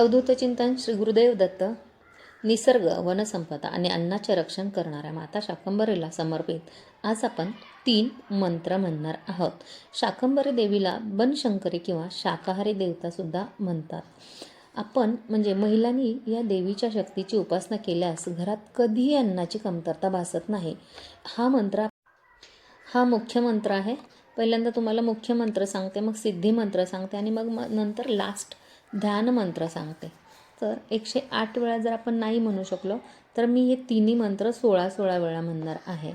अवधूत चिंतन श्री गुरुदेव दत्त. निसर्ग, वनसंपदा आणि अन्नाचे रक्षण करणाऱ्या माता शाकंभरीला समर्पित आज आपण 3 मंत्र म्हणणार आहोत. शाकंभरी देवीला बनशंकरी किंवा शाकाहारी देवतासुद्धा म्हणतात. आपण म्हणजे महिलांनी या देवीच्या शक्तीची उपासना केल्यास घरात कधीही अन्नाची कमतरता भासत नाही. हा मुख्य मंत्र आहे. पहिल्यांदा तुम्हाला मुख्य मंत्र सांगते, मग सिद्धी मंत्र सांगते आणि मग नंतर लास्ट ध्यान मंत्र सांगते. तर 108 वेळा जर आपण नाही म्हणू शकलो तर मी हे तिन्ही मंत्र 16 वेळा म्हणणार आहे.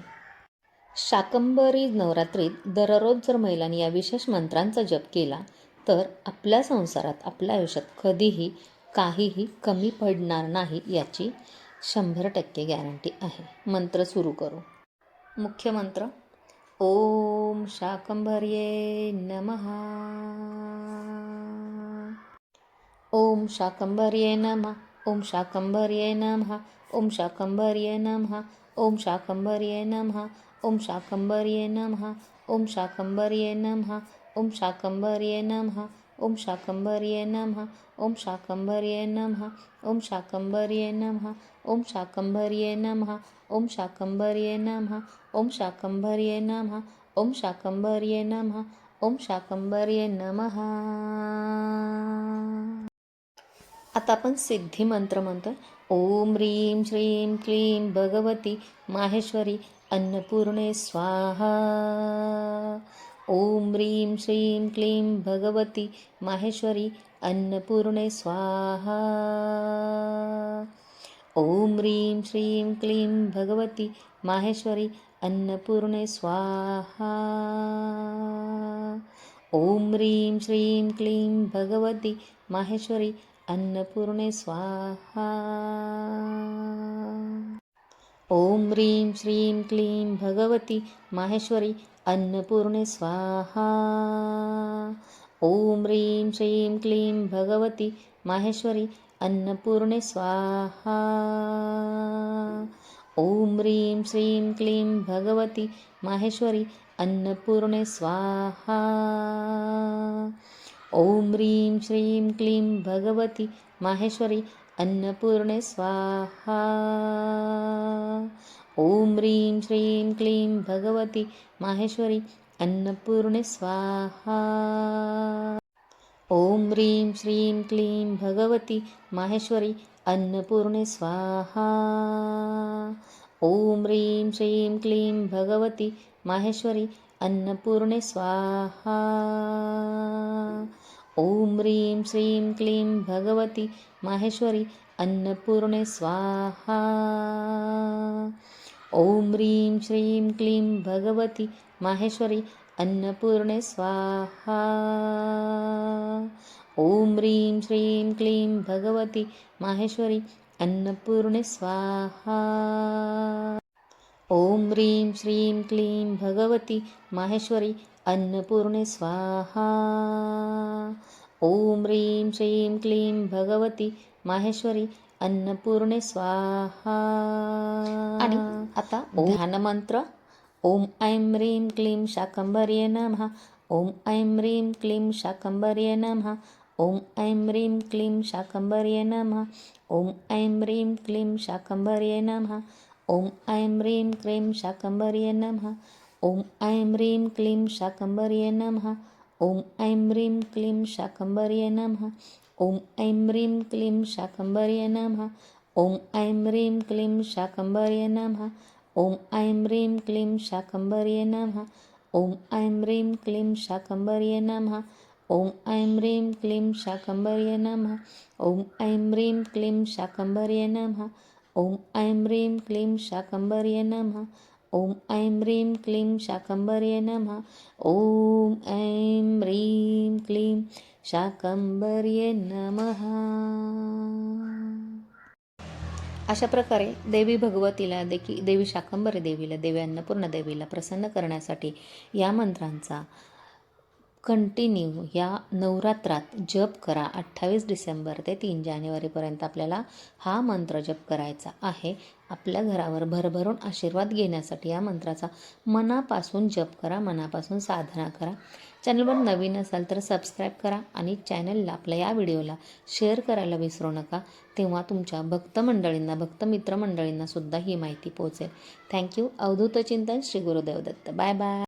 शाकंभरी नवरात्रीत दररोज जर महिलांनी या विशेष मंत्रांचा जप केला तर आपल्या संसारात, आपल्या आयुष्यात कधीही काहीही कमी पडणार नाही याची 100% गॅरंटी आहे. मंत्र सुरू करू. मुख्य मंत्र ओम शाकंभर्ये नमः. ओम शाकंभर्ये नमः. ओम शाकंभर्ये नमः. ओम शाकंभर्ये नमः. ओम शाकंभर्ये नमः. ओम शाकंभर्ये नमः. ओम शाकंभर्ये नमः. ओम शाकंभर्ये नमः. ओम शाकंभर्ये नमः. ओम शाकंभर्ये नमः. ओम शाकंभर्ये नमः. ओम शाकंभर्ये नमः. ओम शाकंभर्ये नमः. ओम शाकंभर्ये नमः. ओम शाकंभर्ये नमः. ओम शाकंभर्ये नमः. आता आपण सिद्धी मंत्र म्हणतोय. ओम ह्रीं श्रीं क्लीं भगवती माहेश्वरी अन्नपूर्णे स्वाहा. ओम ह्रीं श्रीं क्लीं भगवती माहेश्वरी अन्नपूर्णे स्वाहा. ओम ह्रीं श्रीं क्लीं भगवती माहेश्वरी अन्नपूर्णे स्वाहा. ओम ह्रीं श्रीं क्लीं भगवती माहेश्वरी अन्नपूर्णे स्वाहा. ओम ह्रीं श्रीं क्लीं भगवती माहेश्वरी अन्नपूर्णे स्वाहा. ओम ह्रीं श्रीं क्लीं भगवती माहेश्वरी अन्नपूर्णे स्वाहा. ओम ह्रीं श्रीं क्लीं भगवती माहेश्वरी अन्नपूर्णे स्वाहा. ओम ह्रीं श्रीं क्लीं भगवती माहेश्वरी अन्नपूर्णे स्वाहा. ओम ह्रीं श्रीं क्लीं भगवती माहेश्वरी अन्नपूर्णे स्वाहा. ओम ह्रीं श्रीं क्लीं भगवती माहेश्वरी अन्नपूर्णे स्वाहा. ओम ह्रीं श्रीं क्लीं भगवती माहेश्वरी अन्नपूर्णे स्वाहा. ओम ह्रीं श्रीं क्लीं भगवती माहेश्वरी अन्नपूर्णे स्वाहा. ओम ह्रीं श्रीं क्लीं भगवती माहेश्वरी अन्नपूर्णे स्वाहा. ओम ह्रीं श्रीं क्लीं भगवती माहेश्वरी अन्नपूर्णे स्वाहा. ओम ह्रीं श्रीं क्लीं भगवती माहेश्वरी अन्नपूर्णे स्वाहा. ओम ह्रीं श्रीं क्लीं भगवती माहेश्वरी अन्नपूर्णे स्वाहा. आणि आता ध्यान मंत्र. ओम ऐं ह्रीं क्लीं शाकंभर्ये नमः. ओम ऐं ह्रीं क्लीं शाकंभर्ये नमः. ओम ऐं ह्रीं क्लीं शाकंभर्ये नमः. ओम ऐं ह्रीं क्लीं शाकंभर्ये नमः. ओम ऐं ह्रीं क्लीं शाकंभर्ये नमः. ओम ऐं ह्रीं क्लीं शाकंभर्ये नमः. ओम ऐं ह्रीं क्लीं शाकंभर्ये नमः. ओम ऐं ह्रीं क्लीं शाकंभर्ये नमः. ओम ऐं ह्रीं क्लीं शाकंभर्ये नमः. ओम ऐं ह्रीं क्लीं शाकंभर्ये नमः. ओम ऐं ह्रीं क्लीं शाकंभर्ये नमः. ओम ऐं ह्रीं क्लीं शाकंभर्ये नमः. ओम ऐं ह्रीं क्लीं शाकंभर्ये नमः. ओम ऐं ह्रीं क्लीं शाकंभर्ये नमः. ओम ऐं ह्रीं क्लीं शाकंभर्ये नमः. ओम ऐं ह्रीं क्लीं शाकंभर्ये नमः. अशा प्रकारे देवी भगवतीला देवी शाकंभरी देवीला, देवी अन्नपूर्णा देवीला प्रसन्न करण्यासाठी या मंत्रांचा कंटिन्यू या नवरात्रात जप करा. 28 डिसेंबर ते 3 जानेवारीपर्यंत आपल्याला हा मंत्र जप करायचा आहे. आपल्या घरावर भरभरून आशीर्वाद घेण्यासाठी या मंत्राचा मनापासून जप करा, मनापासून साधना करा. चॅनलवर नवीन असाल तर सबस्क्राईब करा आणि चॅनलला, आपल्या या व्हिडिओला शेअर करायला विसरू नका. तेव्हा तुमच्या भक्त मंडळींना, भक्त मित्र मंडळींना सुद्धा ही माहिती पोहोचेल. Thank you. Avadhut Chintan Shri Gurudev Datta. Bye bye.